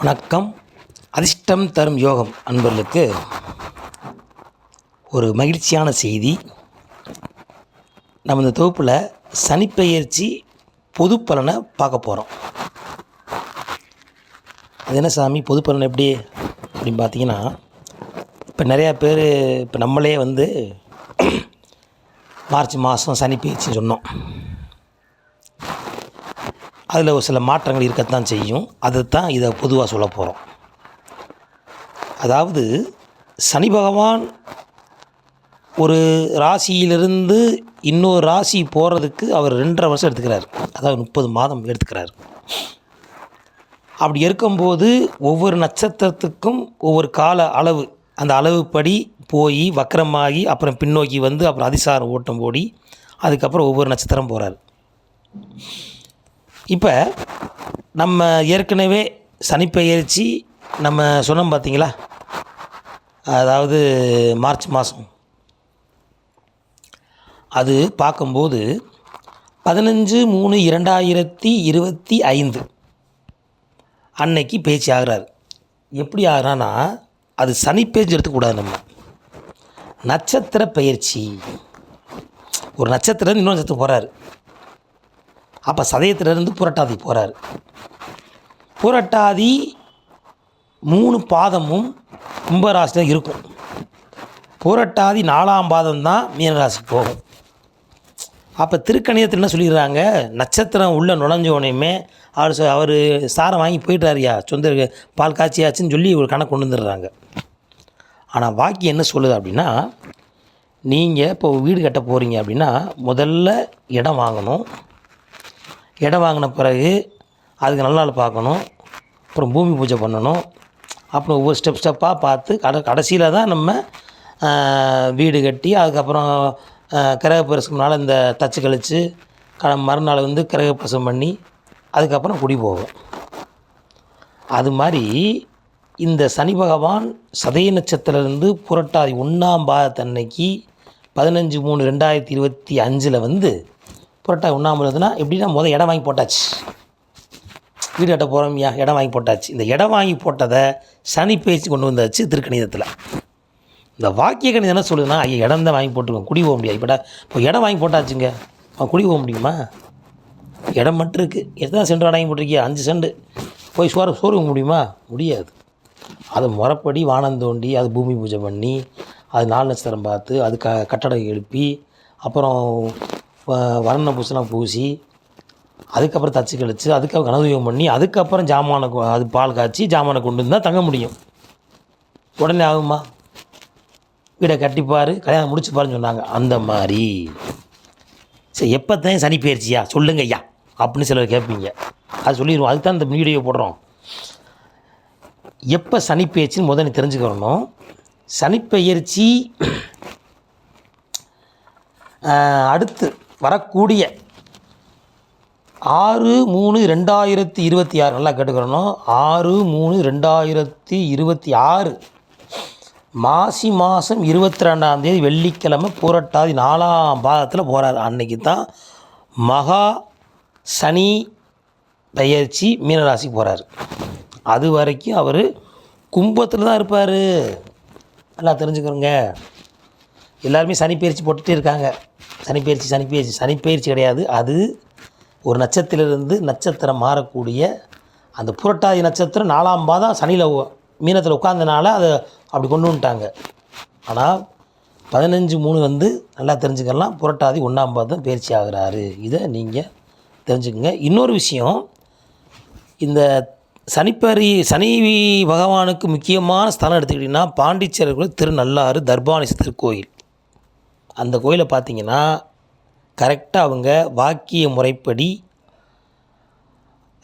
வணக்கம். அதிர்ஷ்டம் தரும் யோகம் அன்பர்களுக்கு ஒரு மகிழ்ச்சியான செய்தி. நம்ம இந்த தொகுப்பில் சனிப்பெயர்ச்சி பொது பலனை பார்க்க போகிறோம். அது என்ன சாமி பொது பலன் எப்படி அப்படின்னு பார்த்தீங்கன்னா, இப்போ நிறையா பேர் இப்போ நம்மளே மார்ச் மாதம் சனிப்பெயர்ச்சின்னு சொன்னோம். அதில் ஒரு சில மாற்றங்கள் இருக்கத்தான் செய்யும். அதுதான் இதை பொதுவாக சொல்ல போகிறோம். அதாவது சனி பகவான் ஒரு ராசியிலிருந்து இன்னொரு ராசி போகிறதுக்கு அவர் 2.5 வருஷம் எடுத்துக்கிறார். அதாவது 30 மாதம் எடுத்துக்கிறார். அப்படி இருக்கும்போது ஒவ்வொரு நட்சத்திரத்துக்கும் ஒவ்வொரு கால அளவு, அந்த அளவுப்படி போய் வக்கரமாகி அப்புறம் பின்னோக்கி அப்புறம் அதிசாரம் ஓட்டம் ஓடி அதுக்கப்புறம் ஒவ்வொரு நட்சத்திரம் போகிறார். இப்போ நம்ம ஏற்கனவே சனிப்பெயர்ச்சி நம்ம சொன்னோம் பார்த்தீங்களா, அதாவது மார்ச் மாதம் அது பார்க்கும்போது 15/3/2025 அன்னைக்கு பேச்சு ஆகிறார். எப்படி ஆகிறான்னா, அது சனி பேச்சு எடுத்துக்கூடாது. நம்ம நட்சத்திர பயிற்சி, ஒரு நட்சத்திரம் இன்னொரு நட்சத்திரம் போகிறாரு. அப்போ சதயத்திலிருந்து புரட்டாதி போகிறார். புரட்டாதி 3 பாதமும் கும்பராசியில் இருக்கும். புரட்டாதி 4ஆம் பாதம் தான் மீனராசிக்கு போகும். அப்போ திருக்கணிதத்தில் என்ன சொல்லிடுறாங்க, நட்சத்திரம் உள்ளே நுழைஞ்சோனையுமே அவர் சாரம் வாங்கி போயிட்டாரியா, சொந்த பால் காய்ச்சியாச்சுன்னு சொல்லி ஒரு கணக்கு கொண்டு வந்துடுறாங்க. ஆனால் வாக்கியம் என்ன சொல்லுது அப்படின்னா, நீங்கள் இப்போ வீடு கட்ட போகிறீங்க அப்படின்னா முதல்ல இடம் வாங்கணும். இடம் வாங்கின பிறகு அதுக்கு நல்ல நாள் பார்க்கணும். அப்புறம் பூமி பூஜை பண்ணணும். அப்புறம் ஒவ்வொரு ஸ்டெப்பாக பார்த்து கடைசியில் தான் நம்ம வீடு கட்டி அதுக்கப்புறம் கிரகப்பிரசம்னால இந்த தச்சு கழித்து மறுநாள் கிரகப்பிரசம் பண்ணி அதுக்கப்புறம் குடி போகும். அது மாதிரி இந்த சனி பகவான் சதய நட்சத்திரத்திலிருந்து புரட்டாதி 1ஆம் பாதத்தன்னைக்கு 15/3/2025 புரட்டாதி 1ஆம் பாதம்னா எப்படின்னா இடம் வாங்கி போட்டாச்சு. வீடு கட்ட போகிறோம்யா, இடம் வாங்கி போட்டாச்சு. இந்த இடம் வாங்கி போட்டதை சனி பேச்சு கொண்டு வந்தாச்சு திருக்கணிதத்தில். இந்த வாக்கிய கணிதம் என்ன சொல்லுதுன்னா, ஐயா இடம் தான் வாங்கி போட்டுருக்கோம், குடி போக முடியாது. இப்போ இடம் வாங்கி போட்டாச்சுங்க, குடி போக முடியுமா? இடம் மட்டும் இருக்குது. எத்தனை சென்ட் வாங்கி போட்டிருக்கியா? 5 சென்ட். போய் சோறு போக முடியுமா? முடியாது. அது முறைப்படி வானம் தோண்டி அது பூமி பூஜை பண்ணி அது 4 நட்சத்திரம் பார்த்து அது கட்டடம் எழுப்பி அப்புறம் வர்ண பூசெல்லாம் பூசி அதுக்கப்புறம் தச்சு கழித்து அதுக்கப்புறம் கனதுயம் பண்ணி அதுக்கப்புறம் ஜாமானை அது பால் காய்ச்சி ஜாமானை கொண்டு வந்தால் தங்க முடியும். உடனே ஆகுமா? வீடை கட்டிப்பார், கல்யாணம் முடிச்சுப்பாருன்னு சொன்னாங்க. அந்த மாதிரி சரி, எப்போ தான் சனி பயிற்சியா சொல்லுங்க ஐயா அப்படின்னு சிலர் கேட்பீங்க. அது சொல்லிடுவோம். அதுக்கு தான் இந்த வீடியோ போடுறோம். எப்போ சனி பயிற்சின்னு முதல்ல தெரிஞ்சுக்கிறணும். சனிப்பெயர்ச்சி அடுத்து வரக்கூடிய 6/3/2026 நல்லா கேட்டுக்கிறணும். 6/3/2026 மாசி மாதம் 22ஆம் தேதி வெள்ளிக்கிழமை புரட்டாதி 4ஆம் பாதத்தில் போகிறார். அன்னைக்கு தான் மகா சனி பெயர்ச்சி மீனராசிக்கு போகிறார். அது வரைக்கும் அவர் கும்பத்தில் தான் இருப்பார். நல்லா தெரிஞ்சுக்கிறோங்க. எல்லாருமே சனிப்பெயர்ச்சி போட்டுகிட்டே இருக்காங்க. சனிப்பெயர்ச்சி கிடையாது. அது ஒரு நட்சத்திரத்திலிருந்து நட்சத்திரம் மாறக்கூடிய அந்த புரட்டாதி நட்சத்திரம் 4ஆம் பாதம் சனியில் மீனத்தில் உட்கார்ந்தனால அதை அப்படி கொண்டு வந்துட்டாங்க. ஆனால் 15/3 நல்லா தெரிஞ்சுக்கலாம், புரட்டாதி 1ஆம் பாதம் பயிற்சி ஆகிறாரு. இதை நீங்கள் தெரிஞ்சுக்கங்க. இன்னொரு விஷயம், இந்த சனி பகவானுக்கு முக்கியமான ஸ்தலம் எடுத்துக்கிட்டிங்கன்னா பாண்டிச்சேரியில் திருநள்ளாறு தர்பானீச திருக்கோயில். அந்த கோயிலை பார்த்தீங்கன்னா கரெக்டாக அவங்க வாக்கிய முறைப்படி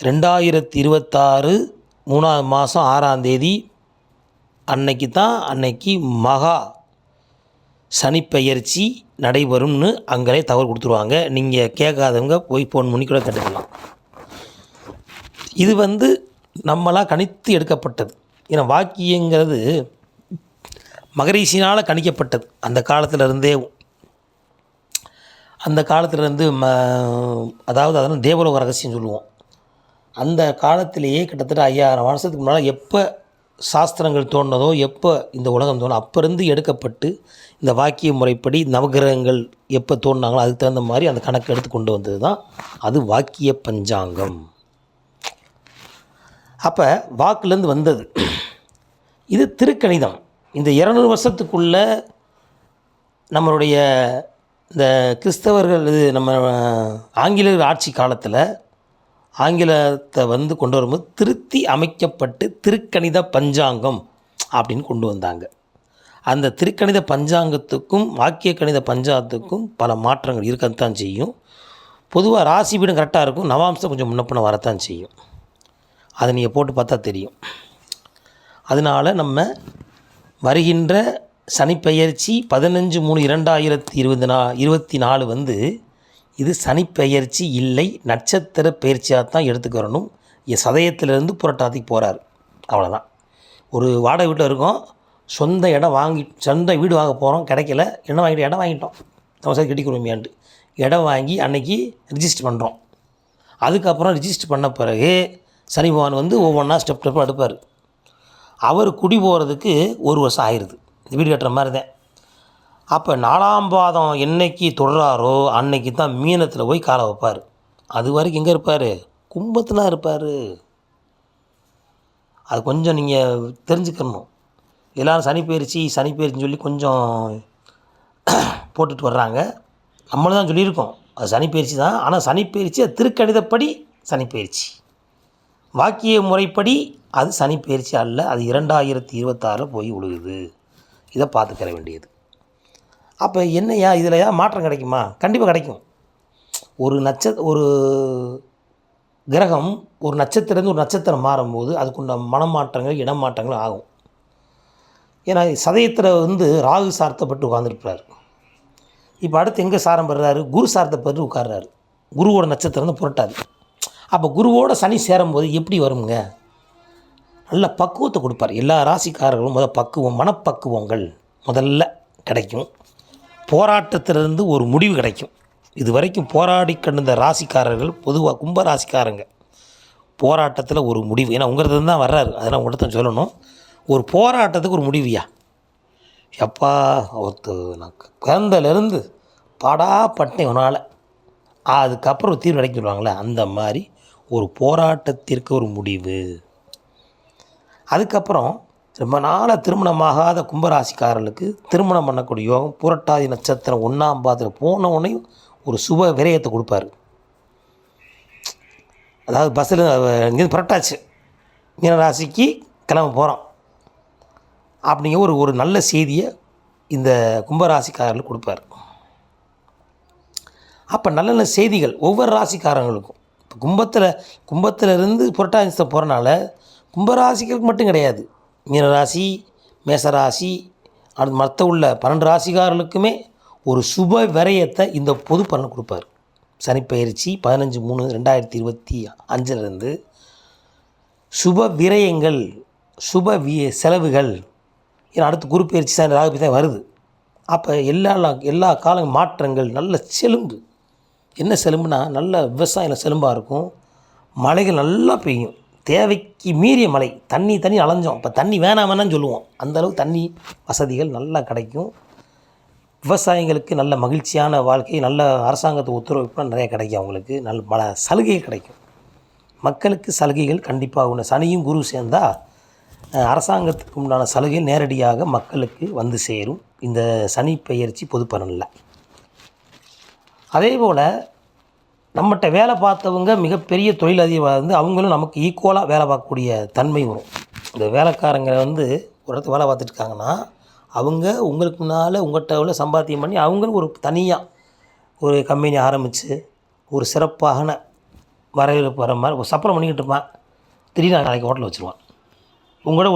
2026 3ஆம் மாதம் 6ஆம் தேதி அன்னைக்கு மகா சனிப்பெயர்ச்சி நடைபெறும்னு அங்கே தகவல் கொடுத்துருவாங்க. நீங்கள் கேட்காதவங்க போய் ஃபோன் பண்ணி கூட கேட்டுக்கலாம். இது நம்மளாம் கணித்து எடுக்கப்பட்டது. ஏன்னா வாக்கியங்கிறது மகரிஷினால் கணிக்கப்பட்டது. அந்த காலத்திலிருந்தே அந்த காலத்துலேருந்து அதாவது அதெல்லாம் தேவலோக ரகசியம் சொல்லுவோம். அந்த காலத்திலேயே கிட்டத்தட்ட 5000 வருஷத்துக்கு முன்னால் எப்போ சாஸ்திரங்கள் தோன்றதோ, எப்போ இந்த உலகம் தோணும் அப்போ இருந்து எடுக்கப்பட்டு இந்த வாக்கிய முறைப்படி நவகிரகங்கள் எப்போ தோன்றினாங்களோ அதுக்கு தகுந்த மாதிரி அந்த கணக்கு எடுத்து கொண்டு வந்தது தான் அது வாக்கிய பஞ்சாங்கம். அப்போ வாக்குலேருந்து வந்தது. இது திருக்கணிதம். இந்த 200 வருஷத்துக்குள்ளே நம்மளுடைய இந்த கிறிஸ்தவர்கள் இது நம்ம ஆங்கிலேயர் ஆட்சி காலத்தில் ஆங்கிலத்தை கொண்டு வரும்போது திருத்தி அமைக்கப்பட்டு திருக்கணித பஞ்சாங்கம் அப்படின்னு கொண்டு வந்தாங்க. அந்த திருக்கணித பஞ்சாங்கத்துக்கும் வாக்கிய கணித பஞ்சாங்கத்துக்கும் பல மாற்றங்கள் இருக்கத்தான் செய்யும். பொதுவாக ராசி பீடம் கரெக்டாக இருக்கும், நவாம்சம் கொஞ்சம் முன்னப்பின வரத்தான் செய்யும். அதை நீங்கள் போட்டு பார்த்தா தெரியும். அதனால் நம்ம வருகின்ற சனிப்பெயர்ச்சி 15/3/2024 இது சனிப்பெயர்ச்சி இல்லை, நட்சத்திர பயிற்சியாக தான் எடுத்துக்கிறணும். சதயத்திலேருந்து புரட்டாதிக்கு போகிறார், அவ்வளோதான். ஒரு வாடகை வீட்டில் இருக்கோம், சொந்த வீடு வாங்க போகிறோம், கிடைக்கல. இடம் வாங்கிட்டோம் நம்ம சார் கட்டிக்கிறோமியான்ட்டு இடம் வாங்கி அன்னைக்கு ரிஜிஸ்டர் பண்ணுறோம். அதுக்கப்புறம் ரிஜிஸ்டர் பண்ண பிறகு சனி பகவான் ஒவ்வொன்றா ஸ்டெப் எடுப்பார். அவர் குடி போகிறதுக்கு 1 வருஷம் ஆயிடுது, இந்த வீடு கட்டுற மாதிரி தான். அப்போ 4ஆம் பாதம் என்னைக்கு தொடராரோ அன்னைக்கு தான் மீனத்தில் போய் காலை வைப்பார். அது வரைக்கும் எங்கே இருப்பார்? கும்பத்தில் இருப்பார். அது கொஞ்சம் நீங்கள் தெரிஞ்சுக்கணும். எல்லோரும் சனிப்பெயர்ச்சின்னு சொல்லி கொஞ்சம் போட்டுட்டு வர்றாங்க. நம்மளும் தான் சொல்லியிருக்கோம் அது சனிப்பெயர்ச்சி தான். ஆனால் சனிப்பெயர்ச்சி அது திருக்கணிதப்படி சனிப்பெயர்ச்சி, வாக்கிய முறைப்படி அது சனிப்பெயர்ச்சி அல்ல. அது 2026 போய் விழுகுது. இதை பார்த்துக்கிற வேண்டியது. அப்போ என்னையா இதில் மாற்றம் கிடைக்குமா? கண்டிப்பாக கிடைக்கும். ஒரு கிரகம் ஒரு நட்சத்திரத்துலேருந்து ஒரு நட்சத்திரம் மாறும்போது அதுக்குண்ட மனமாற்றங்கள் இடமாற்றங்கள் ஆகும். ஏன்னா சதயத்தில் ராகு சார்த்தப்பட்டு உட்காந்துருப்பார். இப்போ அடுத்து எங்கே சாரம் பெறுறாரு? குரு சார்த்தப்பட்டு உட்கார்றாரு. குருவோட நட்சத்திரம் தான் புரட்டாது. அப்போ குருவோட சனி சேரும்போது எப்படி வருங்க? நல்ல பக்குவத்தை கொடுப்பார். எல்லா ராசிக்காரர்களும் மனப்பக்குவங்கள் முதல்ல கிடைக்கும். போராட்டத்திலிருந்து ஒரு முடிவு கிடைக்கும். இது வரைக்கும் போராடி கிடந்த ராசிக்காரர்கள் பொதுவாக கும்ப ராசிக்காரங்க போராட்டத்தில் ஒரு முடிவு. ஏன்னா உங்கிறது தான் வர்றாரு, அதெல்லாம் உங்கள்கிட்ட தான் சொல்லணும். ஒரு போராட்டத்துக்கு ஒரு முடிவுயா எப்பா நான் பிறந்தலேருந்து பாடாப்பட்டேன் உன்னால், அதுக்கப்புறம் ஒரு தீர்வு கிடைக்க சொல்லுவாங்களே, அந்த மாதிரி ஒரு போராட்டத்திற்கு ஒரு முடிவு. அதுக்கப்புறம் ரொம்ப நாளாக திருமணமாகாத கும்பராசிக்காரர்களுக்கு திருமணம் பண்ணக்கூடிய யோகம் புரட்டாதி நட்சத்திரம் 1ஆம் பாதத்தில் போன உடனே ஒரு சுப விரயத்தை கொடுப்பார். அதாவது பஸ்ஸில் இங்கேருந்து புரட்டாச்சு மீனராசிக்கு கிளம்ப போகிறோம் அப்படிங்கிற ஒரு நல்ல செய்தியை இந்த கும்பராசிக்காரர்களுக்கு கொடுப்பார். அப்போ நல்ல நல்ல செய்திகள் ஒவ்வொரு ராசிக்காரங்களுக்கும். இப்போ கும்பத்திலிருந்து புரட்டாதி போகிறனால கும்பராசிக்கு மட்டும் கிடையாது, மீனராசி, மேசராசி, அது மற்ற உள்ள 12 ராசிக்காரர்களுக்குமே ஒரு சுப விரயத்தை இந்த பொது பலன் கொடுப்பார். சனிப்பெயர்ச்சி 15/3/2025 சுப விரயங்கள், சுப செலவுகள். ஏன்னா அடுத்து குரு பயிற்சி தான் ராகு தான் வருது. அப்போ எல்லா கால மாற்றங்கள், நல்ல செலும்பு. என்ன செலும்புனா நல்ல விவசாயம் செலும்பாக இருக்கும். மழைகள் நல்லா பெய்யும், தேவைக்கு மீறிய மழை. தண்ணி அலைஞ்சோம், இப்போ தண்ணி வேணாம் சொல்லுவோம். அந்தளவுக்கு தண்ணி வசதிகள் நல்லா கிடைக்கும். விவசாயிகளுக்கு நல்ல மகிழ்ச்சியான வாழ்க்கை, நல்ல அரசாங்கத்தை உத்தரவிப்புலாம் நிறைய கிடைக்கும். அவங்களுக்கு நல்ல பல சலுகைகள் கிடைக்கும். மக்களுக்கு சலுகைகள் கண்டிப்பாக உண்டு. சனியும் குரு சேர்ந்தால் அரசாங்கத்துக்கு உண்டான சலுகைகள் நேரடியாக மக்களுக்கு வந்து சேரும் இந்த சனி பெயர்ச்சி பொது பலனில். அதே போல் நம்மகிட்ட வேலை பார்த்தவங்க மிகப்பெரிய தொழிலதிபர் அவங்களும் நமக்கு ஈக்குவலாக வேலை பார்க்கக்கூடிய தன்மை வரும். இந்த வேலைக்காரங்க ஒரு இடத்துல வேலை பார்த்துட்ருக்காங்கன்னா அவங்க உங்களுக்கு முன்னால் உங்கள்கிட்ட உள்ள சம்பாத்தியம் பண்ணி அவங்களும் ஒரு தனியாக ஒரு கம்பெனி ஆரம்பித்து ஒரு சிறப்பான வரவேற்பு வர மாதிரி ஒரு சப்பரம் பண்ணிக்கிட்டு இருப்பான். திடீர்னு நாளைக்கு ஹோட்டல் வச்சுருவான். உங்களோட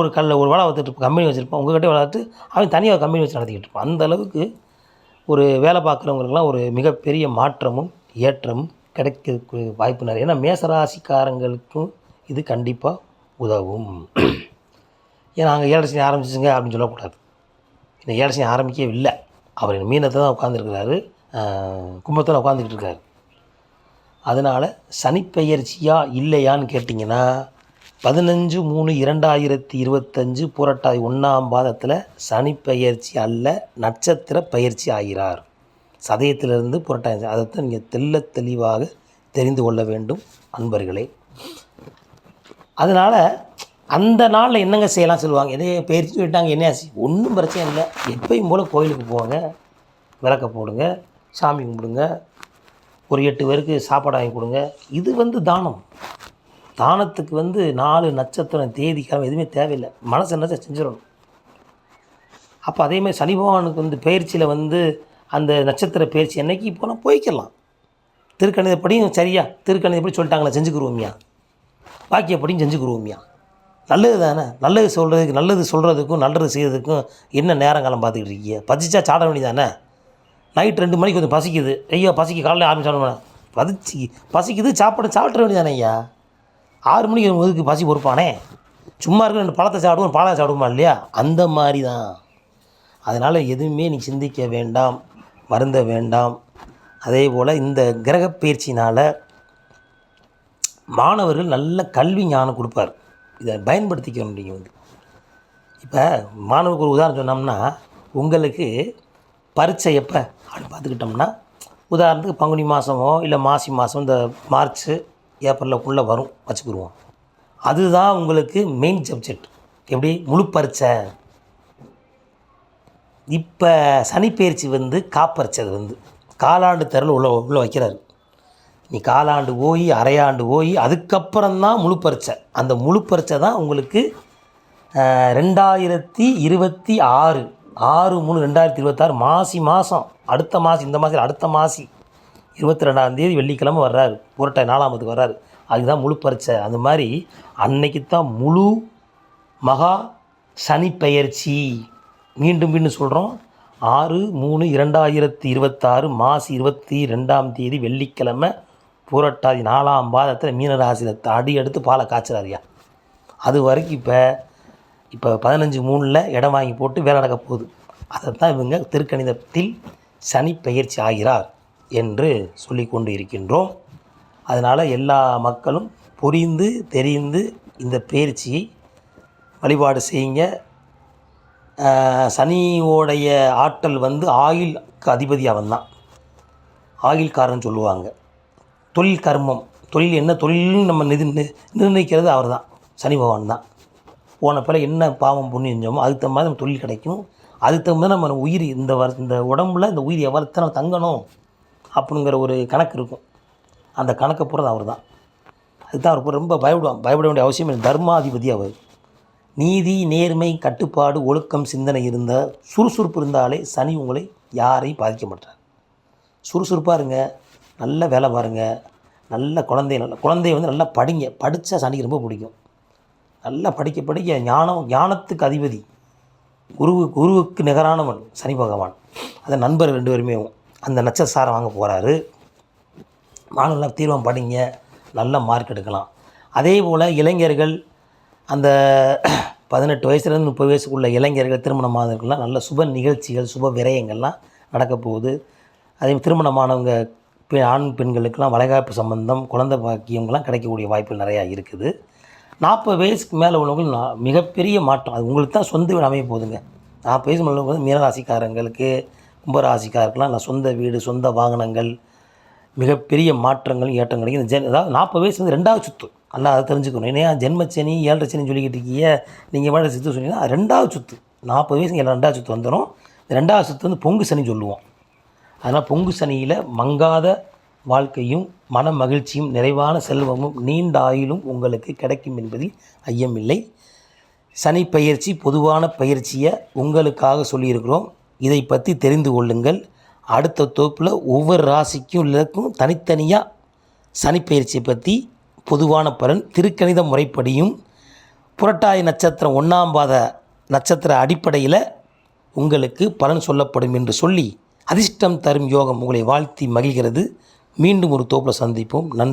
ஒரு வேலை பார்த்துட்டு கம்பெனி வச்சுருப்பான். உங்கள்கிட்ட விளையாட்டு அவன் தனியாக கம்பெனி வச்சு நடத்திக்கிட்டு இருப்பான். அந்தளவுக்கு ஒரு வேலை பார்க்குறவங்களுக்குலாம் ஒரு மிகப்பெரிய மாற்றமும் ஏற்றமும் கிடைக்கிறதுக்கு வாய்ப்பு நிறைய. ஏன்னா மேசராசிக்காரங்களுக்கும் இது கண்டிப்பாக உதவும். ஏன்னா நாங்கள் 7 சனி ஆரம்பிச்சிச்சுங்க அப்படின்னு சொல்லக்கூடாது. இந்த 7 சனி ஆரம்பிக்கவே இல்லை. அவர் மீனத்தை தான் உட்காந்துருக்கிறாரு, கும்பத்தில் உட்காந்துக்கிட்டு இருக்காரு. அதனால் சனிப்பெயர்ச்சியா இல்லையான்னு கேட்டிங்கன்னா 15/3/2025 புரட்டாதி 1ஆம் பாதத்தில் சனிப்பெயர்ச்சி அல்ல, நட்சத்திர பயிற்சி ஆகிறார். சதயத்திலிருந்து புரட்டாதி, அதைத்தான் நீங்கள் தெளிவாக தெரிந்து கொள்ள வேண்டும் அன்பர்களே. அதனால் அந்த நாளில் என்னங்க செய்யலாம் சொல்லுவாங்க, எதே பயிற்சி சொல்லிட்டாங்க, என்ன ஒன்றும் பிரச்சனை இல்லை. எப்பயும் போல் கோயிலுக்கு போங்க, விளக்க போடுங்க, சாமி கும்பிடுங்க, ஒரு 8 பேருக்கு சாப்பாடு வாங்கி கொடுங்க. இது தானம். தானத்துக்கு 4 நட்சத்திரம் தேதி கிழமை எதுவுமே தேவையில்லை. மனசு என்ன செஞ்சிடணும். அப்போ அதேமாதிரி சனி பகவானுக்கு பயிற்சியில் அந்த நட்சத்திர பயிற்சி என்னைக்கு போனால் போய்க்கலாம். திருக்கணிதப்படியும் சரியா, திருக்கணிதப்படி சொல்லிட்டாங்களே செஞ்சுக்கிருவோம்யா, வாக்கியப்படியும் செஞ்சுக்கிருவோம்யா. நல்லது தானே. நல்லது சொல்கிறதுக்கும் நல்லது செய்கிறதுக்கும் என்ன நேரங்காலம் பார்த்துக்கிட்டு இருக்கீங்க? பசிச்சா சாட வேண்டி தானே. நைட் 2 மணிக்கு கொஞ்சம் பசிக்குது, ஐயோ பசிக்கு காலையில் ஆரம்பிச்சாலும் பசிக்குது, சாப்பிட வேண்டியது தானே ஐயா. 6 மணிக்கு முதுக்கு பசி பொறுப்பானே. சும்மா இருக்க 2 பழத்தை சாப்பிடுவோம், பாலை சாப்பிடுமா இல்லையா? அந்த மாதிரி தான். அதனால் எதுவுமே நீ சிந்திக்க வேண்டாம், வருந்த வேண்டாம். அதே போல் இந்த கிரக பயிற்சினால் மாணவர்கள் நல்ல கல்வி ஞானம் கொடுப்பார். இதை பயன்படுத்திக்கணும். நீங்கள் இப்போ மாணவருக்கு ஒரு உதாரணம் சொன்னோம்னா, உங்களுக்கு பரீட்சை எப்போ அப்படின்னு பார்த்துக்கிட்டோம்னா, உதாரணத்துக்கு பங்குனி மாதமோ இல்லை மாசி மாதம், இந்த மார்ச் ஏப்ரலுக்குள்ளே வரும் வச்சுக்கிடுவோம். அதுதான் உங்களுக்கு மெயின் சப்ஜெக்ட். எப்படி முழு பரீட்சை. இப்போ சனிப்பெயர்ச்சி காப்பரிச்சை. அது காலாண்டு தேர்வில் உள்ள வைக்கிறாரு. நீ காலாண்டு போய் அரையாண்டு போய் அதுக்கப்புறம்தான் முழு பரீட்சை. அந்த முழு பரீட்சை தான் உங்களுக்கு 2026 6/3/2026 மாசி மாதம், அடுத்த மாதம், இந்த மாதம் அடுத்த மாசி 22ஆம் தேதி வெள்ளிக்கிழமை வர்றாரு, புரட்டாதி 4ஆம் வர்றாரு. அதுதான் முழு பரீட்சை. அந்த மாதிரி அன்னைக்கு தான் முழு மகா சனிப்பெயர்ச்சி. மீண்டும் சொல்கிறோம், 6/3/2026 மாசி 22ஆம் தேதி வெள்ளிக்கிழமை புரட்டாதி 4ஆம் பாதத்தில் மீனராசியில் அடி எடுத்து பாலை காய்ச்சறாரியா. அது வரைக்கும் இப்போ 15/3 இடம் வாங்கி போட்டு வேலை நடக்க போகுது. அதைத்தான் இவங்க திருக்கணிதத்தில் சனி பெயர்ச்சி ஆகிறார் என்று சொல்லி கொண்டு இருக்கின்றோம். அதனால் எல்லா மக்களும் புரிந்து தெரிந்து இந்த பயிற்சியை வழிபாடு செய்யுங்க. சனியோடைய ஆற்றல் ஆயுளுக்கு அதிபதி அவன்தான், ஆயுள்காரன் சொல்லுவாங்க. தொழில் கர்மம், தொழில் என்ன தொழில்னு நம்ம நிர்ணயிக்கிறது அவர் தான், சனி பகவான் தான். போன பிற என்ன பாவம் புண்ணியம் செஞ்சோமோ அதுக்கு தகுந்த மாதிரி நம்ம தொழில் கிடைக்கும். அதுக்கு தகுந்த மாதிரி நம்ம உயிர் இந்த உடம்புல இந்த உயிர் எவ்வளோ தங்கணும் அப்படிங்கிற ஒரு கணக்கு இருக்கும். அந்த கணக்கை போகிறது அவர் தான். அதுதான் அவர் ரொம்ப பயப்பட வேண்டிய அவசியம் இல்லை. தர்மாதிபதி அவர். நீதி, நேர்மை, கட்டுப்பாடு, ஒழுக்கம், சிந்தனை இருந்த சுறுசுறுப்பு இருந்தாலே சனி உங்களை யாரையும் பாதிக்க மாட்டார். சுறுசுறுப்பாக இருங்க, நல்ல வேலை பாருங்கள், நல்ல குழந்தைய நல்லா படிங்க. படித்தா சனிக்கு ரொம்ப பிடிக்கும். நல்லா படிக்க ஞானத்துக்கு அதிபதி, குருவுக்கு நிகரானவன் சனி பகவான். அந்த நண்பர் 2 பேருமே அந்த நட்சசாரம் வாங்க போகிறாரு. மாணவர்கள் தீர்மானம் படிங்க, நல்ல மார்க் எடுக்கலாம். அதே போல் இளைஞர்கள், அந்த 18 வயசுலேருந்து 30 வயசுக்குள்ள இளைஞர்கள், திருமணமானவர்கள்லாம் நல்ல சுப நிகழ்ச்சிகள், சுப விரயங்கள்லாம் நடக்க போகுது. அதே திருமணமானவங்க ஆண் பெண்களுக்கெல்லாம் வளைகாப்பு சம்பந்தம், குழந்தை பாக்கியங்கள்லாம் கிடைக்கக்கூடிய வாய்ப்புகள் நிறையா இருக்குது. 40 வயசுக்கு மேலே உள்ளவங்க மிகப்பெரிய மாற்றம். அது உங்களுக்கு தான் சொந்த வீடு அமைய போகுதுங்க. 40 வயசு மேலே உள்ளவங்க மீனராசிக்காரங்களுக்கு, கும்பராசிக்காரருக்கெல்லாம் நான் சொந்த வீடு, சொந்த வாகனங்கள், மிகப்பெரிய மாற்றங்கள், ஏற்றம் கிடைக்கும். அதாவது 40 வயசு 2வது சுற்று. நல்லா அதை தெரிஞ்சுக்கணும். ஏன்னா ஜென்மச்சனி 7 சனின்னு சொல்லிக்கிட்டு இருக்கீங்க, நீங்கள் மேலே சுற்று சொன்னீங்கன்னா 2வது சுற்று. 40 வயசு 2வது சுற்று வந்துடும். 2வது சுற்று பொங்கு சனி சொல்லுவோம். அதனால் பொங்கு சனியில் மங்காத வாழ்க்கையும் மன மகிழ்ச்சியும் நிறைவான செல்வமும் நீண்ட ஆயுளும் உங்களுக்கு கிடைக்கும் என்பதில் ஐயமில்லை. சனி பயிற்சி பொதுவான பயிற்சியை உங்களுக்காக சொல்லியிருக்கிறோம். இதை பற்றி தெரிந்து கொள்ளுங்கள். அடுத்த தொகுப்பில் ஒவ்வொரு ராசிக்கும் இருக்கும் தனித்தனியாக சனி பயிற்சியை பற்றி பொதுவான பலன் திருக்கணித முறைப்படியும் புரட்டாதி நட்சத்திரம் 1ஆம் பாத நட்சத்திர அடிப்படையில் உங்களுக்கு பலன் சொல்லப்படும் என்று சொல்லி அதிர்ஷ்டம் தரும் யோகம் உங்களை வாழ்த்தி மகிழ்கிறது. மீண்டும் ஒரு தொகுப்பில் சந்திப்போம். நன்றி.